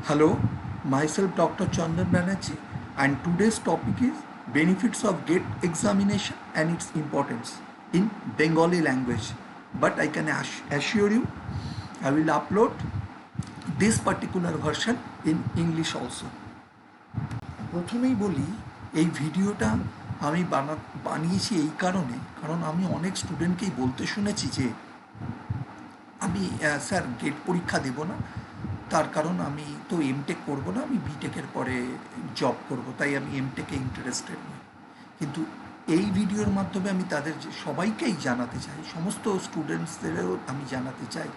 Hello, myself Dr. Chandan Banerjee, and today's topic is benefits of GATE examination and its importance in Bengali language. But I can assure you, I will upload this particular version in English also. প্রথমেই বলি এই ভিডিওটা আমি বানিয়েছি এই কারণ আমি অনেক স্টুডেন্টকেই বলতে শুনেছি যে আমি স্যার গেট পরীক্ষা দেব না, তার কারণ আমি তো এমটেক করবো না, আমি বিটেকের পরে জব করব, তাই আমি এমটেকে ইন্টারেস্টেড নই। কিন্তু এই ভিডিওর মাধ্যমে আমি তাদের সবাইকেই জানাতে চাই, সমস্ত স্টুডেন্টসদেরও আমি জানাতে চাই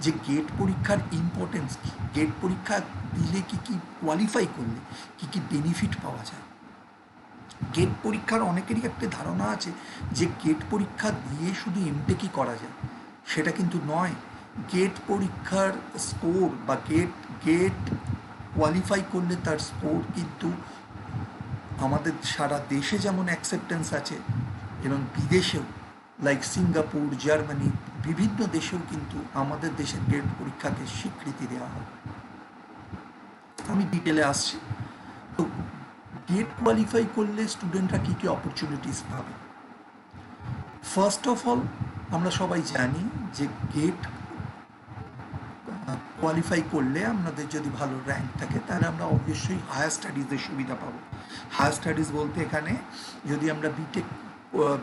যে গেট পরীক্ষার ইম্পর্টেন্স কী, গেট পরীক্ষা দিলে কী কী কোয়ালিফাই করলে কী কী বেনিফিট পাওয়া যায়। গেট পরীক্ষার অনেকেরই একটা ধারণা আছে যে গেট পরীক্ষা দিয়ে শুধু এমটেকই করা যায়, সেটা কিন্তু নয়। গেট পরীক্ষার স্কোর বা গেট কোয়ালিফাই করলে তার স্কোর কিন্তু আমাদের সারা দেশে যেমন অ্যাকসেপ্টেন্স আছে এবং বিদেশেও লাইক সিঙ্গাপুর, জার্মানি, বিভিন্ন দেশেও কিন্তু আমাদের দেশের গেট পরীক্ষাকে স্বীকৃতি দেওয়া হয়। আমি ডিটেলে আসছি। তো গেট কোয়ালিফাই করলে স্টুডেন্টরা কী কী অপরচুনিটিস পাবে। ফার্স্ট অফ অল আমরা সবাই জানি যে গেট কোয়ালিফাই করলে আমাদের যদি ভালো র্যাঙ্ক থাকে তাহলে আমরা অবশ্যই হায়ার স্টাডিজের সুবিধা পাবো। হায়ার স্টাডিজ বলতে এখানে যদি আমরা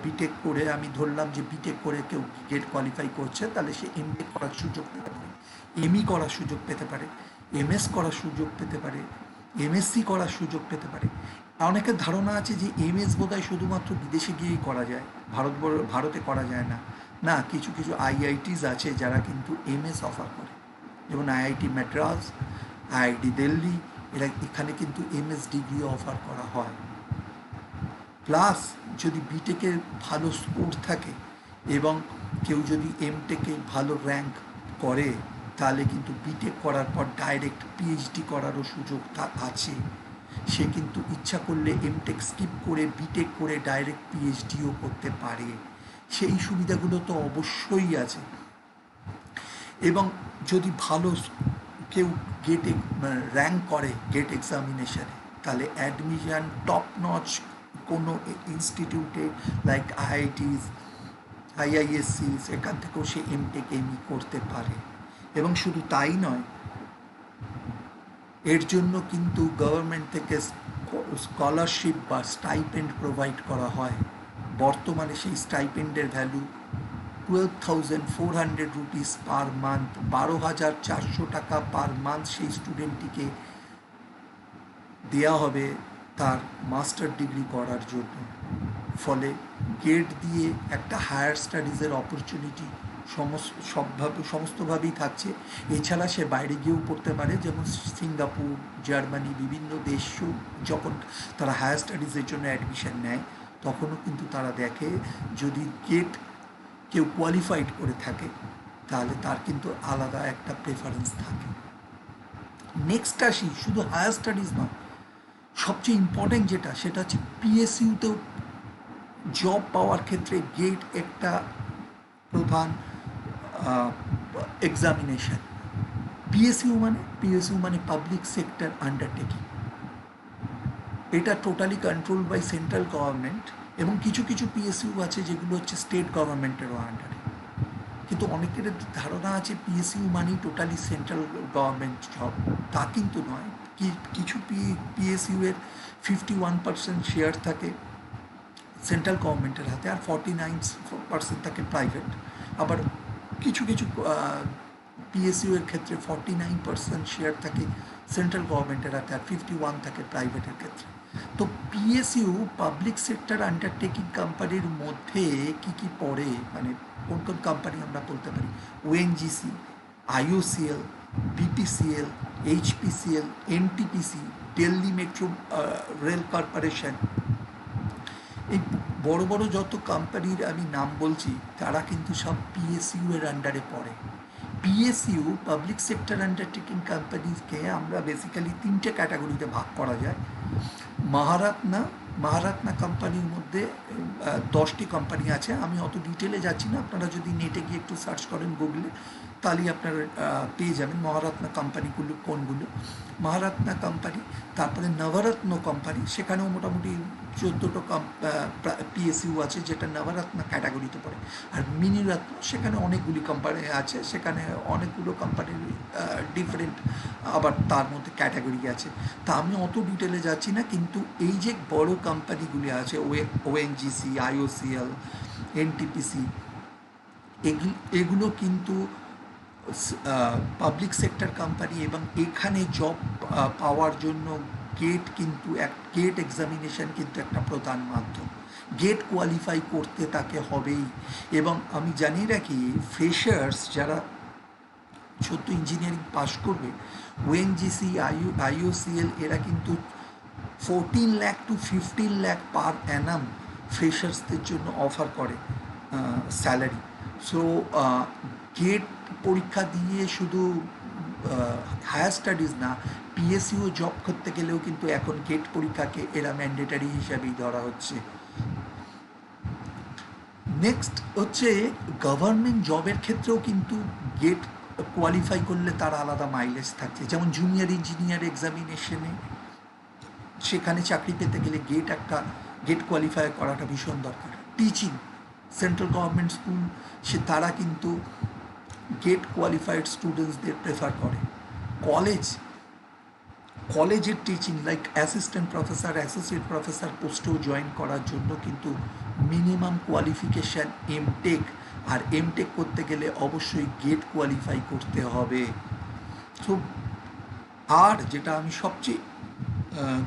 বিটেক করে, আমি ধরলাম যে বিটেক করে কেউ গেট কোয়ালিফাই করছে, তাহলে সে এমটেক করার সুযোগ পেতে পারে, এমই করার সুযোগ পেতে পারে, এমএস করার সুযোগ পেতে পারে, এমএসসি করার সুযোগ পেতে পারে। অনেকের ধারণা আছে যে এমএস বোধহয় শুধুমাত্র বিদেশে গিয়েই করা যায়, ভারতে করা যায় না। না, কিছু কিছু আইআইটিস আছে যারা কিন্তু এমএস অফার করে, যেমন আইআইটি মাদ্রাজ, আইআইটি দিল্লি, এখানে কিন্তু এমএস ডিগ্রি অফার করা হয়। প্লাস যদি বিটেকের ভালো স্কোর থাকে এবং কেউ যদি এমটেকে ভালো র্যাঙ্ক করে, তাহলে কিন্তু বিটেক করার পর ডাইরেক্ট পিএইচডি করারও সুযোগ আছে। সে কিন্তু ইচ্ছা করলে এমটেক স্কিপ করে বিটেক করে ডাইরেক্ট পিএইচডিও করতে পারে। সেই সুবিধাগুলো তো অবশ্যই আছে। এবং যদি ভালো কেউ গেটে র্যাঙ্ক করে গেট এক্সামিনেশানে, তাহলে অ্যাডমিশন টপ নচ কোনো ইনস্টিটিউটে লাইক আইআইটিস, আইআইএসসিস, এখান থেকেও সে এমটেক এমই করতে পারে। এবং শুধু তাই নয়, এর জন্য কিন্তু গভর্নমেন্ট থেকে স্কলারশিপ বা স্টাইপেন্ড প্রোভাইড করা হয়। বর্তমানে সেই স্টাইপেন্ডের ভ্যালু 12,400 রুপিস পার মান্থ, 12,400 টাকা পার মান্থ সেই স্টুডেন্টটিকে দেওয়া হবে তার মাস্টার ডিগ্রি করার জন্য। ফলে গেট দিয়ে একটা হায়ার স্টাডিজের অপরচুনিটি সমস্তভাবেই থাকছে। এছাড়া সে বাইরে গিয়েও পড়তে পারে, যেমন সিঙ্গাপুর, জার্মানি, বিভিন্ন দেশও যখন তারা হায়ার স্টাডিজের জন্য অ্যাডমিশন নেয়, তখনও কিন্তু তারা দেখে যদি গেট কেউ কোয়ালিফাইড করে থাকে তাহলে তার কিন্তু আলাদা একটা প্রেফারেন্স থাকে। নেক্সট আসি, শুধু হায়ার স্টাডিজ নয়, সবচেয়ে ইম্পর্টেন্ট যেটা, সেটা হচ্ছে পিএসইউতেও জব পাওয়ার ক্ষেত্রে গেট একটা প্রধান এক্সামিনেশন। পিএসইউ মানে পাবলিক সেক্টর আন্ডারটেকিং। এটা totally control by central government, এবং কিছু কিছু পিএসইউ আছে যেগুলো হচ্ছে স্টেট গভর্নমেন্টেরও আন্ডারে। কিন্তু অনেকের ধারণা আছে পিএসইউ মানেই টোটালি সেন্ট্রাল গভর্নমেন্ট জব, তা কিন্তু নয়। কিছু পিএসইউ এর 51% শেয়ার থাকে সেন্ট্রাল গভর্নমেন্টের হাতে, আর 49% থাকে প্রাইভেট। আবার কিছু কিছু পিএসইউ এর ক্ষেত্রে 49% শেয়ার থাকে সেন্ট্রাল গভর্নমেন্টের হাতে, আর 51 থাকে প্রাইভেটের ক্ষেত্রে। তো পিএসইউ পাবলিক সেক্টর আন্ডারটেকিং কোম্পানির মধ্যে কি কি পড়ে, মানে কোন কোন কোম্পানি আমরা বলতে পারি? ONGC, IOCL, BPCL, HPCL, NTPC, Delhi metro rail corporation, এই বড় বড় যত কোম্পানির আমি নাম বলছি, তারা কিন্তু সব পিএসইউ এর আন্ডারে পড়ে। পিএসইউ পাবলিক সেক্টর আন্ডারটেকিং কোম্পানিকে আমরা বেসিক্যালি 3টে ক্যাটাগরিতে ভাগ করা যায়। মহারাত্না কোম্পানির মধ্যে 10টি কোম্পানি আছে। আমি অত ডিটেলে যাচ্ছি না, আপনারা যদি নেটে গিয়ে একটু সার্চ করেন গুগলে, তাহলেই আপনারা পেয়ে যাবেন মহারত্না কোম্পানিগুলো কোনগুলো। মহারত্না কোম্পানি, তারপরে নবরত্ন কোম্পানি, সেখানেও মোটামুটি 14টা পিএসইউ আছে যেটা নবরত্ন ক্যাটাগরিতে পড়ে। আর মিনিরত্ন, সেখানে অনেকগুলি কোম্পানি আছে, সেখানে অনেকগুলো কোম্পানির ডিফারেন্ট আবার তার মধ্যে ক্যাটাগরি আছে। তা আমি অত ডিটেলে যাচ্ছি না, কিন্তু এই যে বড় কোম্পানিগুলি আছে ওএনজিসি, আইওসিএল, এনটিপিসি, এগুলো কিন্তু পাবলিক সেক্টর কোম্পানি, এবং এখানে জব পাওয়ার জন্য গেট এক্সামিনেশন কিন্তু একটা প্রধান মাধ্যম। গেট কোয়ালিফাই করতে তাকে হবেই। এবং আমি জানি রাখি, ফ্রেশার্স যারা সদ্য ইঞ্জিনিয়ারিং পাশ করবে, ওএনজিসি, আইওসিএল, এরা কিন্তু 14 লাখ টু 15 লাখ পার অ্যানাম ফ্রেশার্সদের জন্য অফার করে স্যালারি। সো গেট পরীক্ষা দিয়ে শুধু হায়ার স্টাডিজ না, পিএসইউ জব করতে গেলেও কিন্তু এখন গেট পরীক্ষাকে এরা ম্যান্ডেটারি হিসাবেই ধরা হচ্ছে। নেক্সট হচ্ছে গভর্নমেন্ট জবের ক্ষেত্রেও কিন্তু গেট কোয়ালিফাই করলে তার আলাদা মাইলেজ থাকছে। যেমন জুনিয়র ইঞ্জিনিয়ার এক্সামিনেশনে, সেখানে চাকরি পেতে গেলে গেট কোয়ালিফাই করাটা ভীষণ দরকার। টিচিং, সেন্ট্রাল গভর্নমেন্ট স্কুল, তারা কিন্তু গেট কোয়ালিফাইড স্টুডেন্টসদের প্রেফার করে। কলেজের teaching like assistant professor, associate professor পোস্টেও জয়েন করার জন্য কিন্তু মিনিমাম কোয়ালিফিকেশান এমটেক, আর এমটেক করতে গেলে অবশ্যই গেট কোয়ালিফাই করতে হবে। সো আর যেটা আমি সবচেয়ে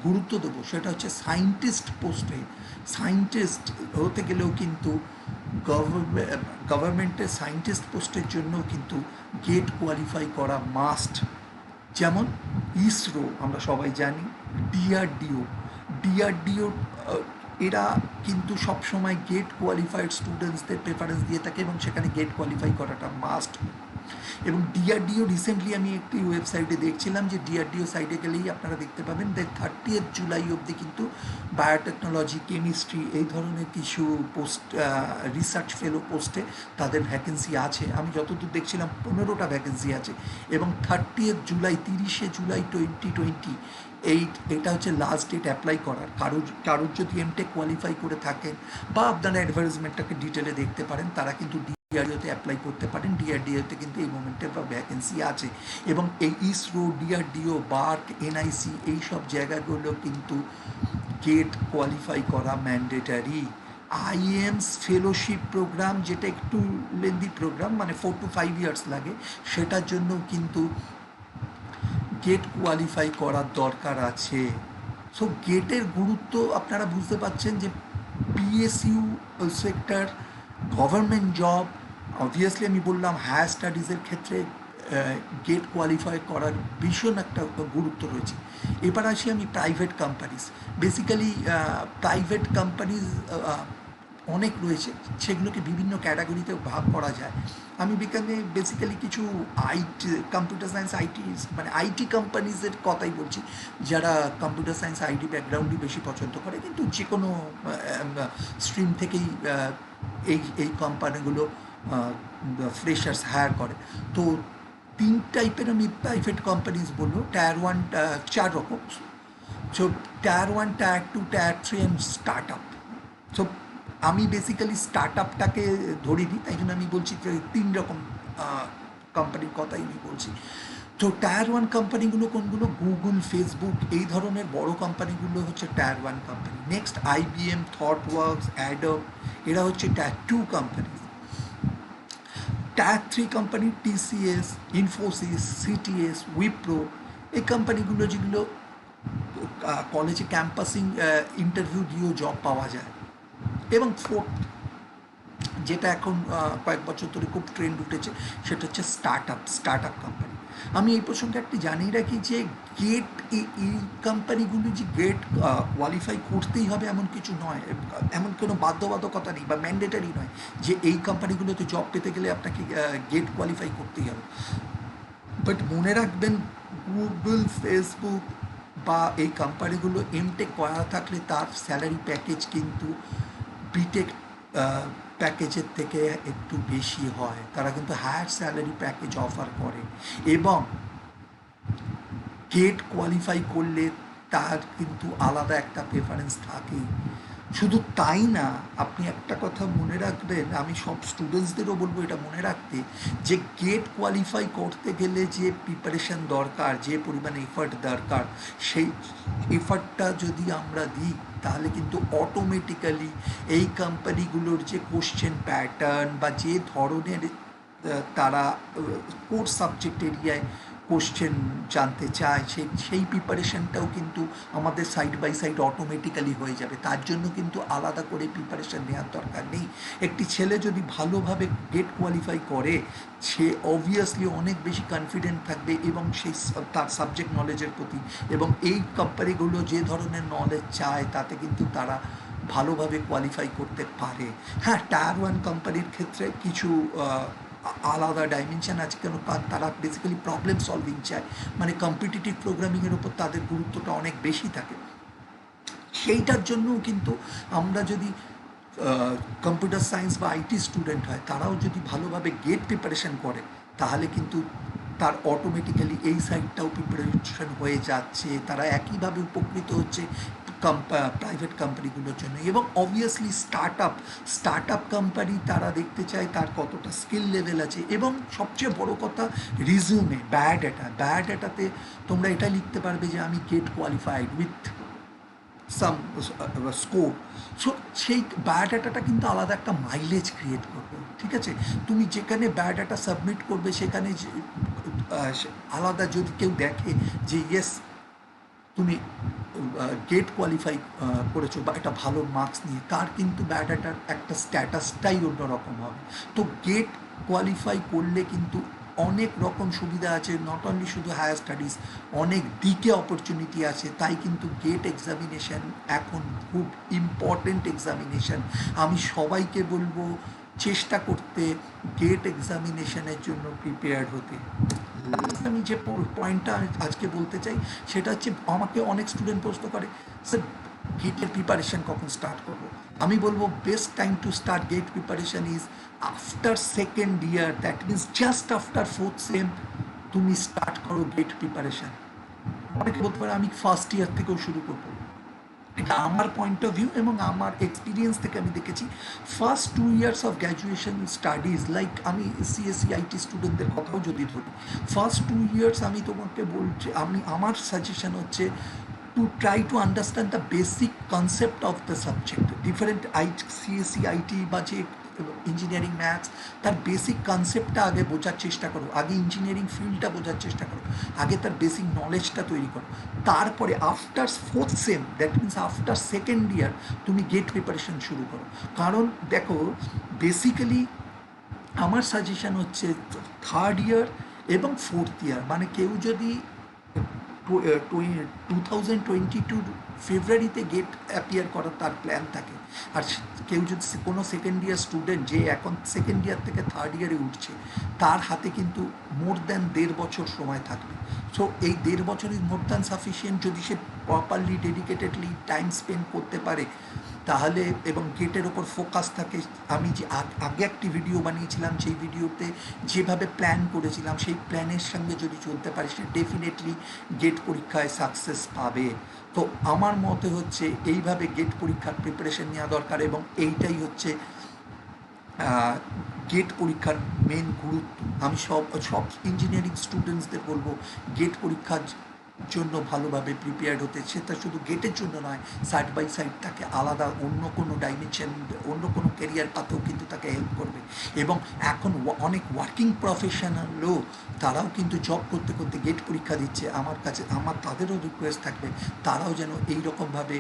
গুরুত্ব দেবো সেটা হচ্ছে সায়েন্টিস্ট পোস্টে। সায়েন্টিস্ট হতে গেলেও কিন্তু গভর্নমেন্টের সায়েন্টিস্ট পোস্টের জন্য কিন্তু গেট কোয়ালিফাই করা মাস্ট। যেমন ইসরো আমরা সবাই জানি, ডিআরডিও, এরা কিন্তু সবসময় গেট কোয়ালিফাইড স্টুডেন্টসদের প্রেফারেন্স দিয়ে থাকে, এবং সেখানে গেট কোয়ালিফাই করাটা মাস্ট। এবং ডিআরডিও রিসেন্টলি আমি একটি ওয়েবসাইটে দেখছিলাম যে ডিআরডিও সাইটে গেলেই আপনারা দেখতে পাবেন যে 30 জুলাই অবধি কিন্তু বায়োটেকনোলজি, কেমিস্ট্রি, এই ধরনের কিছু পোস্ট, রিসার্চ ফেলো পোস্টে তাদের ভ্যাকেন্সি আছে। আমি যতদূর দেখছিলাম 15টা ভ্যাকেন্সি আছে, এবং 30 জুলাই, 30 জুলাই 2020 এটা হচ্ছে লাস্ট ডেট অ্যাপ্লাই করার। কারোর যদি এমটেক কোয়ালিফাই করে থাকেন বা আপনারা অ্যাডভার্টাইজমেন্টটাকে ডিটেলে দেখতে পারেন, তারা কিন্তু ডিআরডিওতে অ্যাপ্লাই করতে পারেন। ডিআরডিওতে কিন্তু এই মোমেন্টে ভ্যাকেন্সি আছে, এবং এই ইসরো, ডিআরডিও, বার্ক, এনআইসি, এই সব জায়গাগুলো কিন্তু গেট কোয়ালিফাই করা ম্যান্ডেটারি। আইএমস ফেলোশিপ প্রোগ্রাম, যেটা একটু লেন্দি প্রোগ্রাম, মানে 4 to 5 ইয়ার্স লাগে, সেটার জন্য কিন্তু গেট কোয়ালিফাই করার দরকার আছে। সো গেটের গুরুত্ব আপনারা বুঝতে পারছেন যে PSU sector, government job, obviously আমি বললাম হায়ার স্টাডিজের ক্ষেত্রে গেট কোয়ালিফাই করার ভীষণ একটা গুরুত্ব রয়েছে। এবার আসি আমি private companies. Basically private companies অনেক রয়েছে, সেগুলোকে বিভিন্ন ক্যাটাগরিতে ভাগ করা যায়। আমি বেসিক্যালি কিছু কম্পিউটার সায়েন্স, মানে আইটি কোম্পানিজের কথাই বলছি, যারা কম্পিউটার সায়েন্স, আইটি ব্যাকগ্রাউন্ডই বেশি পছন্দ করে, কিন্তু যে কোনো স্ট্রিম থেকেই এই কোম্পানিগুলো ফ্রেশার্স হায়ার করে। তো 3 টাইপের আমি প্রাইভেট কোম্পানিজ বলবো। টায়ার 1, 4 রকম। So tyre 1, tyre 2, tyre 3 and start up. So আমি বেসিক্যালি স্টার্ট আপটাকে ধরে দিই, তাই জন্য আমি বলছি যে 3 রকম কোম্পানির কথাই আমি বলছি। তো টায়ার 1 কোম্পানিগুলো কোনগুলো? গুগল, ফেসবুক, এই ধরনের বড় কোম্পানিগুলো হচ্ছে tier 1 company. Next IBM, ThoughtWorks, Adobe, এরা হচ্ছে tier 2 company. Tier 3 company TCS, Infosys, CTS, Wipro, এই কোম্পানিগুলো যেগুলো কলেজে ক্যাম্পাসিং ইন্টারভিউ দিয়েও জব পাওয়া যায়। এবং ফোর্থ, যেটা এখন কয়েক বছর ধরে খুব ট্রেন্ড উঠেছে, সেটা হচ্ছে স্টার্ট আপ কোম্পানি। আমি এই প্রসঙ্গে একটি জানিয়ে রাখি যে গেট, এই কোম্পানিগুলি যে গেট কোয়ালিফাই করতেই হবে এমন কিছু নয়, এমন কোনো বাধ্যবাধকতা নেই বা ম্যান্ডেটারি নয় যে এই কোম্পানিগুলোতে জব পেতে গেলে আপনাকে গেট কোয়ালিফাই করতেই হবে। বাট মনে রাখবেন, গুগল, ফেসবুক বা এই কোম্পানিগুলো এমটেক করা থাকলে তার স্যালারি প্যাকেজ কিন্তু বিটেক প্যাকেজের থেকে একটু বেশি হয়, তারা কিন্তু হায়ার স্যালারি প্যাকেজ অফার করে এবং গেট কোয়ালিফাই করলে তার কিন্তু আলাদা একটা প্রেফারেন্স থাকেই। শুধু তাই না, আপনি একটা কথা মনে রাখবেন, আমি সব স্টুডেন্টসদেরও বলবো এটা মনে রাখতে, যে গেট কোয়ালিফাই করতে গেলে যে প্রিপারেশন দরকার, যে পরিমাণে এফার্ট দরকার, সেই এফার্টটা যদি আমরা দিই তাহলে কিন্তু অটোমেটিক্যালি এই কোম্পানিগুলোর যে কোশ্চেন প্যাটার্ন বা যে ধরনের তারা কোর সাবজেক্ট এরিয়ায় কোশ্চেন জানতে চায়, সেই প্রিপারেশনটাও কিন্তু আমাদের সাইড বাই সাইড অটোমেটিক্যালি হয়ে যাবে। তার জন্য কিন্তু আলাদা করে প্রিপারেশন নেওয়ার দরকার নেই। একটি ছেলে যদি ভালোভাবে গেট কোয়ালিফাই করে, সে অবভিয়াসলি অনেক বেশি কনফিডেন্ট থাকবে এবং সেই তার সাবজেক্ট নলেজের প্রতি, এবং এই কোম্পানিগুলো যে ধরনের নলেজ চায় তাতে কিন্তু তারা ভালোভাবে কোয়ালিফাই করতে পারে। হ্যাঁ, টায়ার ওয়ান কোম্পানির ক্ষেত্রে কিছু আলাদা ডাইমেনশন আছে, কেন তারা বেসিক্যালি প্রবলেম সলভিং চায়, মানে কম্পিটিটিভ প্রোগ্রামিংয়ের ওপর তাদের গুরুত্বটা অনেক বেশি থাকে। সেইটার জন্যও কিন্তু আমরা যদি কম্পিউটার সায়েন্স বা আইটি স্টুডেন্ট হয়, তারাও যদি ভালোভাবে গেট প্রিপারেশন করে, তাহলে কিন্তু তার অটোমেটিক্যালি এই সাইডটাও প্রিপারেশন হয়ে যাচ্ছে, তারা একইভাবে উপকৃত হচ্ছে প্রাইভেট কোম্পানিগুলোর জন্য। এবং অবভিয়াসলি স্টার্ট আপ কোম্পানি তারা দেখতে চায় তার কতটা স্কিল লেভেল আছে, এবং সবচেয়ে বড় কথা রিজিউমে বায়োডাটাতে তোমরা এটা লিখতে পারবে যে আমি GATE qualified with some score. So সেই বায়োডাটাটা কিন্তু আলাদা একটা মাইলেজ ক্রিয়েট করবে। ঠিক আছে, তুমি যেখানে বায়োডাটা সাবমিট করবে সেখানে আলাদা যদি কেউ দেখে যে ইয়েস তুমি গেট কোয়ালিফাই করেছো বা একটা ভালো মার্কস নিয়ে, তার কিন্তু বায়োডাটার একটা স্ট্যাটাসটাই অন্যরকম হবে। তো গেট কোয়ালিফাই করলে কিন্তু অনেক রকম সুবিধা আছে, নট অনলি শুধু হায়ার স্টাডিজ, অনেক দিকে অপরচুনিটি আছে। তাই কিন্তু গেট এক্সামিনেশান এখন খুব ইম্পর্টেন্ট এক্সামিনেশান। আমি সবাইকে বলবো চেষ্টা করতে গেট এক্সামিনেশানের জন্য প্রিপেয়ার্ড হতে। আমি যে পয়েন্টটা আজকে বলতে চাই সেটা হচ্ছে, আমাকে অনেক স্টুডেন্ট প্রশ্ন করে, স্যার গেটের প্রিপারেশান কখন স্টার্ট করবো? আমি বলবো best time to start gate preparation is after second year, that means just after fourth sem তুমি স্টার্ট করো গেট প্রিপারেশান। অনেকে বলতে পারে আমি ফার্স্ট ইয়ার থেকেও শুরু করবো। এটা আমার পয়েন্ট অফ ভিউ এবং আমার এক্সপিরিয়েন্স থেকে আমি দেখেছি। First 2 years of graduation studies, like আমি সিএসসি আইটি স্টুডেন্টদের কথাও যদি ধরি, ফার্স্ট 2 ইয়ার্স আমি তোমাকে বলছি, আমার সাজেশন হচ্ছে to try to understand the basic concept of the subject. Different CSC IT বা যে ইঞ্জিনিয়ারিং ম্যাথস, তার বেসিক কনসেপ্টটা আগে বোঝার চেষ্টা করো, আগে ইঞ্জিনিয়ারিং ফিল্ডটা বোঝার চেষ্টা করো, আগে তার বেসিক নলেজটা তৈরি করো। তারপরে after fourth sem, that means after second year, তুমি গেট প্রিপারেশন শুরু করো। কারণ দেখো, বেসিক্যালি আমার সাজেশন হচ্ছে থার্ড ইয়ার এবং ফোর্থ ইয়ার, মানে কেউ যদি 2022 ফেব্রুয়ারিতে গেট অ্যাপিয়ার করার তার প্ল্যান থাকে, আর কেউ যদি কোনো সেকেন্ড ইয়ার স্টুডেন্ট যে এখন সেকেন্ড ইয়ার থেকে থার্ড ইয়ারে উঠছে, তার হাতে কিন্তু মোর দ্যান 1.5 বছর সময় থাকবে। সো এই 1.5 বছর ইজ মোর দ্যান সাফিসিয়েন্ট যদি সে প্রপারলি ডেডিকেটেডলি টাইম স্পেন্ড করতে পারে তাহলে, এবং গেটের ওপর ফোকাস থাকে। আমি যে আগে একটি ভিডিও বানিয়েছিলাম, সেই ভিডিওতে যেভাবে প্ল্যান করেছিলাম সেই প্ল্যানের সঙ্গে যদি চলতে পারে, সে ডেফিনেটলি গেট পরীক্ষায় সাকসেস পাবে। তো আমার মতে হচ্ছে এইভাবে গেট পরীক্ষার প্রিপারেশন নেওয়া দরকার, এবং এইটাই হচ্ছে গেট পরীক্ষার মেন গুরুত্ব। আমি সব ইঞ্জিনিয়ারিং স্টুডেন্টসদের বলবো গেট পরীক্ষার জন্য ভালোভাবে প্রিপেয়ার্ড হতে। সেটা শুধু গেটের জন্য নয়, সাইড বাই সাইড তাকে আলাদা অন্য কোনো ডাইমেনশন, অন্য কোনো কেরিয়ার পাতেও কিন্তু তাকে হেল্প করবে। এবং এখন অনেক ওয়ার্কিং প্রফেশনালও তারাও কিন্তু জব করতে করতে গেট পরীক্ষা দিচ্ছে। তাদেরও রিকোয়েস্ট থাকবে তারাও যেন এইরকমভাবে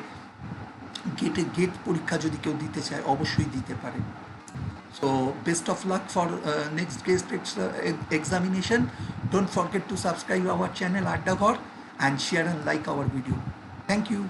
গেট পরীক্ষা যদি কেউ দিতে চায় অবশ্যই দিতে পারে। So best of luck for next gate examination. Don't forget to subscribe our channel Adda Ghor and share and like our video. Thank you.